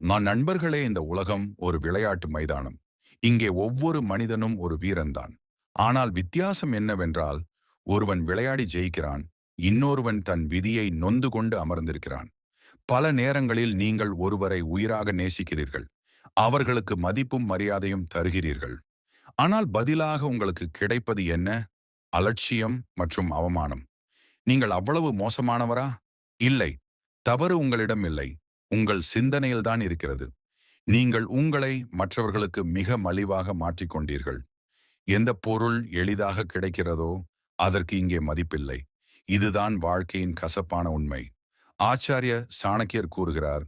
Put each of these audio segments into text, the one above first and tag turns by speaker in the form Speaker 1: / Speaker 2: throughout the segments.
Speaker 1: நான் நண்பர்களே, இந்த உலகம் ஒரு விளையாட்டு மைதானம். இங்கே ஒவ்வொரு மனிதனும் ஒரு வீரன்தான். ஆனால் வித்தியாசம் என்னவென்றால், ஒருவன் விளையாடி ஜெயிக்கிறான், இன்னொருவன் தன் விதியை நொந்து கொண்டு அமர்ந்திருக்கிறான். பல நேரங்களில் நீங்கள் ஒருவரை உயிராக நேசிக்கிறீர்கள். அவர்களுக்கு மதிப்பும் மரியாதையும் தருகிறீர்கள். ஆனால் பதிலாக உங்களுக்கு கிடைப்பது என்ன? அலட்சியம் மற்றும் அவமானம். நீங்கள் அவ்வளவு மோசமானவரா? இல்லை. தவறு உங்களிடம் இல்லை. உங்கள் சிந்தனையில்தான் இருக்கிறது. நீங்கள் உங்களை மற்றவர்களுக்கு மிக மலிவாக மாற்றிக்கொண்டீர்கள். எந்த பொருள் எளிதாக கிடைக்கிறதோ அதற்கு இங்கே மதிப்பில்லை. இதுதான் வாழ்க்கையின் கசப்பான உண்மை. ஆச்சாரிய சாணக்கியர் கூறுகிறார்,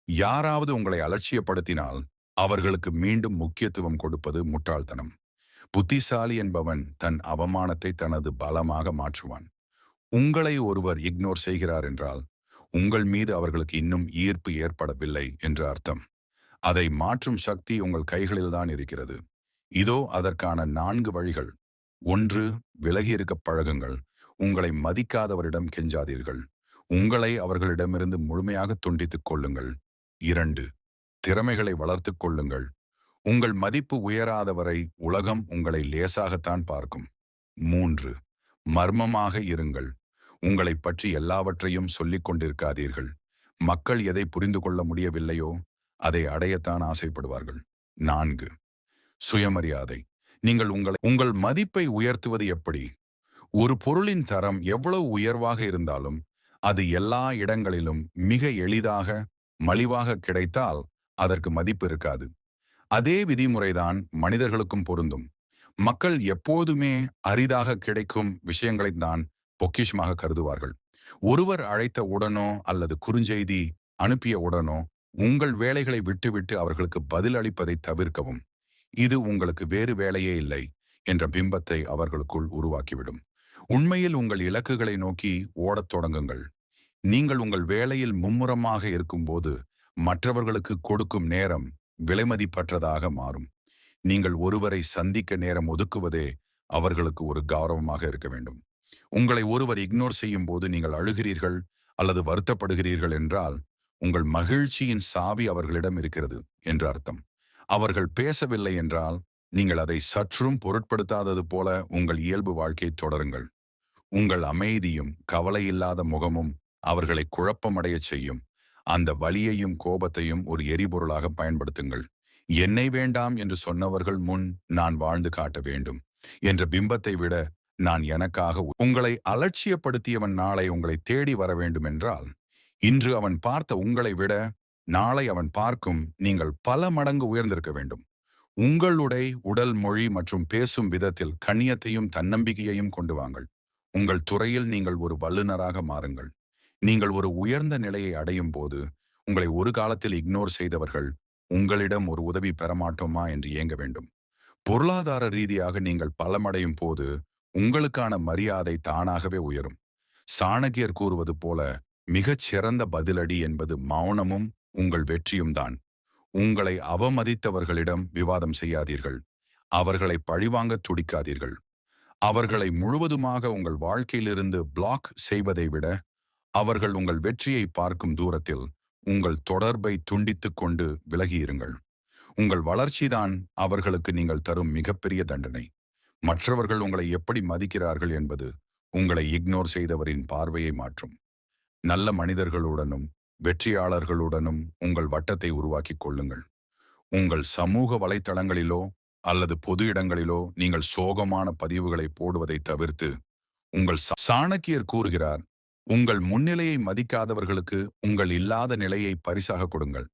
Speaker 1: யாராவது உங்களை அலட்சியப்படுத்தினால் அவர்களுக்கு மீண்டும் முக்கியத்துவம் கொடுப்பது முட்டாள்தனம். புத்திசாலி என்பவன் தன் அவமானத்தை தனது பலமாக மாற்றுவான். உங்களை ஒருவர் இக்னோர் செய்கிறார் என்றால் உங்கள் மீது அவர்களுக்கு இன்னும் ஈர்ப்பு ஏற்படவில்லை என்று அர்த்தம். அதை மாற்றும் சக்தி உங்கள் கைகளில்தான் இருக்கிறது. இதோ அதற்கான 4 வழிகள். 1. விலகி இருக்க பழகுங்கள். உங்களை மதிக்காதவரிடம் கெஞ்சாதீர்கள். உங்களை அவர்களிடமிருந்து முழுமையாக துண்டித்துக் கொள்ளுங்கள். 2. திறமைகளை வளர்த்துக் கொள்ளுங்கள். உங்கள் மதிப்பு உயராதவரை உலகம் உங்களை லேசாகத்தான் பார்க்கும். 3. மர்மமாக இருங்கள். உங்களைப் பற்றி எல்லாவற்றையும் சொல்லிக் கொண்டிருக்காதீர்கள். மக்கள் எதை புரிந்து கொள்ள முடியவில்லையோ அதை அடையத்தான் ஆசைப்படுவார்கள். 4. சுயமரியாதை. நீங்கள் உங்கள் மதிப்பை உயர்த்துவது எப்படி? ஒரு பொருளின் தரம் எவ்வளவு உயர்வாக இருந்தாலும் அது எல்லா இடங்களிலும் மிக எளிதாக மலிவாக கிடைத்தால் அதற்கு மதிப்பு இருக்காது. அதே விதிமுறைதான் மனிதர்களுக்கும் பொருந்தும். மக்கள் எப்போதுமே அரிதாக கிடைக்கும் விஷயங்களைத்தான் பொக்கிஷமாக கருதுவார்கள். ஒருவர் அழைத்த உடனோ அல்லது குறுஞ்செய்தி அனுப்பிய உடனோ உங்கள் வேலைகளை விட்டுவிட்டு அவர்களுக்கு பதில் அளிப்பதை தவிர்க்கவும். இது உங்களுக்கு வேறு வேலையே இல்லை என்ற பிம்பத்தை அவர்களுக்குள் உருவாக்கிவிடும். உண்மையில் உங்கள் இலக்குகளை நோக்கி ஓடத் தொடங்குங்கள். நீங்கள் உங்கள் வேலையில் மும்முரமாக இருக்கும்போது மற்றவர்களுக்கு கொடுக்கும் நேரம் விலைமதிப்பற்றதாக மாறும். நீங்கள் ஒருவரை சந்திக்க நேரம் ஒதுக்குவதே அவர்களுக்கு ஒரு கௌரவமாக இருக்க வேண்டும். உங்களை ஒருவர் இக்னோர் செய்யும் போது நீங்கள் அழுகிறீர்கள் அல்லது வருத்தப்படுகிறீர்கள் என்றால் உங்கள் மகிழ்ச்சியின் சாவி அவர்களிடம் இருக்கிறது என்று அர்த்தம். அவர்கள் பேசவில்லை என்றால் நீங்கள் அதை சற்றும் பொருட்படுத்தாதது போல உங்கள் இயல்பு வாழ்க்கையை தொடருங்கள். உங்கள் அமைதியும் கவலையில்லாத முகமும் அவர்களை குழப்பமடையச் செய்யும். அந்த வலியையும் கோபத்தையும் ஒரு எரிபொருளாக பயன்படுத்துங்கள். என்னை வேண்டாம் என்று சொன்னவர்கள் முன் நான் வாழ்ந்து காட்ட வேண்டும் என்ற பிம்பத்தை விட, நான் எனக்காக உங்களை அலட்சியப்படுத்தியவன் நாளை உங்களை தேடி வர வேண்டும் என்றால், இன்று அவன் பார்த்த உங்களை விட நாளை அவன் பார்க்கும் நீங்கள் பல மடங்கு உயர்ந்திருக்க வேண்டும். உங்களுடைய உடல் மொழி மற்றும் பேசும் விதத்தில் கண்ணியத்தையும் தன்னம்பிக்கையையும் கொண்டு வாங்கள். உங்கள் துறையில் நீங்கள் ஒரு வல்லுநராக மாறுங்கள். நீங்கள் ஒரு உயர்ந்த நிலையை அடையும் போது உங்களை ஒரு காலத்தில் இக்னோர் செய்தவர்கள் உங்களிடம் ஒரு உதவி பெறமாட்டோமா என்று ஏங்க வேண்டும். பொருளாதார ரீதியாக நீங்கள் பலமடையும் போது உங்களுக்கான மரியாதை தானாகவே உயரும். சாணக்கியர் கூறுவது போல, மிகச் சிறந்த பதிலடி என்பது மௌனமும் உங்கள் வெற்றியும் தான். உங்களை அவமதித்தவர்களிடம் விவாதம் செய்யாதீர்கள். அவர்களை பழிவாங்க துடிக்காதீர்கள். அவர்களை முழுவதுமாக உங்கள் வாழ்க்கையிலிருந்து பிளாக் செய்வதை விட, அவர்கள் உங்கள் வெற்றியை பார்க்கும் தூரத்தில் உங்கள் தொடர்பை துண்டித்துக் கொண்டு விலகியிருங்கள். உங்கள் வளர்ச்சிதான் அவர்களுக்கு நீங்கள் தரும் மிகப்பெரிய தண்டனை. மற்றவர்கள் உங்களை எப்படி மதிக்கிறார்கள் என்பது உங்களை இக்னோர் செய்தவரின் பார்வையை மாற்றும். நல்ல மனிதர்களுடனும் வெற்றியாளர்களுடனும் உங்கள் வட்டத்தை உருவாக்கிக் கொள்ளுங்கள். உங்கள் சமூக வலைத்தளங்களிலோ அல்லது பொது இடங்களிலோ நீங்கள் சோகமான பதிவுகளை போடுவதை தவிர்த்து, சாணக்கியர் கூறுகிறார், உங்கள் முன்னிலையை மதிக்காதவர்களுக்கு உங்கள் இல்லாத நிலையை பரிசாக கொடுங்கள்.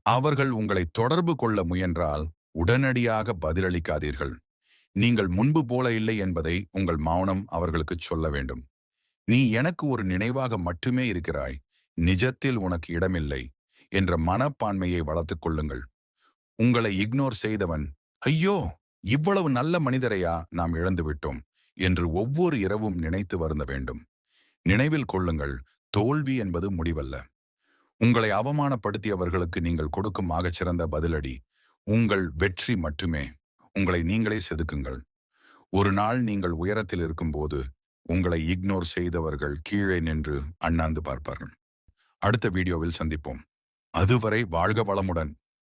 Speaker 1: அவர்கள் உங்களை தொடர்பு கொள்ள முயன்றால் உடனடியாக பதிலளிக்காதீர்கள். நீங்கள் முன்பு போல இல்லை என்பதை உங்கள் மௌனம் அவர்களுக்கு சொல்ல வேண்டும். நீ எனக்கு ஒரு நினைவாக மட்டுமே இருக்கிறாய், நிஜத்தில் உனக்கு இடமில்லை என்ற மனப்பான்மையை வளர்த்துக் கொள்ளுங்கள். உங்களை இக்னோர் செய்தவன், ஐயோ, இவ்வளவு நல்ல மனிதரையா நாம் இழந்து விட்டோம் என்று ஒவ்வொரு இரவும் நினைத்து வருந்த வேண்டும். நினைவில் கொள்ளுங்கள், தோல்வி என்பது முடிவல்ல. உங்களை அவமானப்படுத்தியவர்களுக்கு நீங்கள் கொடுக்கும் ஆகச்சிறந்த பதிலடி உங்கள் வெற்றி மட்டுமே. உங்களை நீங்களே செதுக்குங்கள். ஒரு நாள் நீங்கள் உயரத்தில் இருக்கும்போது உங்களை இக்னோர் செய்தவர்கள் கீழே நின்று அண்ணாந்து பார்ப்பார்கள். அடுத்த வீடியோவில் சந்திப்போம். அதுவரை வாழ்க வளமுடன்.